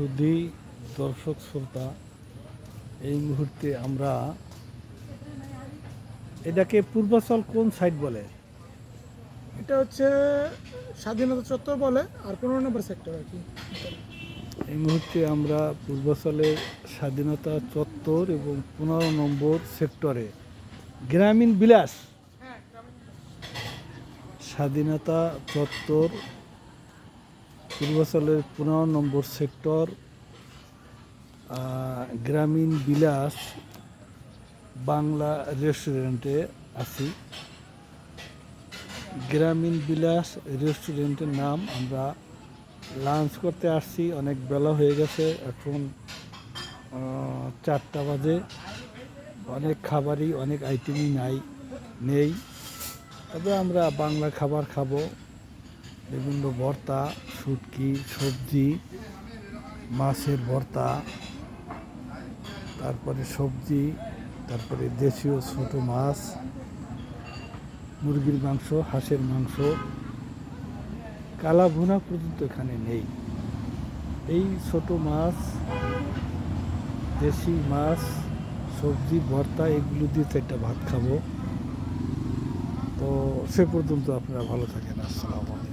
সুধী দর্শক শ্রোতা, এই মুহূর্তে আমরা এটাকে পূর্বাচল কোন সাইড বলে? এটা হচ্ছে স্বাধীনতা চত্বর বলে, আর 15 নম্বর সেক্টর আর কি। এই মুহূর্তে আমরা পূর্বাচলের স্বাধীনতা চত্বর এবং 15 নম্বর সেক্টরে গ্রামীণ বিলাস স্বাধীনতা চত্বর পূর্বাচলের 15 নম্বর সেক্টর গ্রামীণ বিলাস বাংলা রেস্টুরেন্টে আছি। গ্রামীণ বিলাস রেস্টুরেন্টের নাম, আমরা লাঞ্চ করতে আসছি। অনেক বেলা হয়ে গেছে, এখন 4টা বাজে। অনেক খাবারই, অনেক আইটেমই নেই, তবে আমরা বাংলা খাবার খাবো। বিভিন্ন ভর্তা, শুটকি, সবজি, মাছের ভর্তা, তারপরে সবজি, তারপরে দেশীয় ছোটো মাছ, মুরগির মাংস, হাঁসের মাংস, কালা ভুনা পর্যন্ত এখানে নেই। এই ছোট মাছ, দেশি মাছ, সবজি, ভর্তা, এগুলো দিয়ে 4টা ভাত খাবো। তো সে পর্যন্ত আপনারা ভালো থাকেন। আসসালামু আলাইকুম।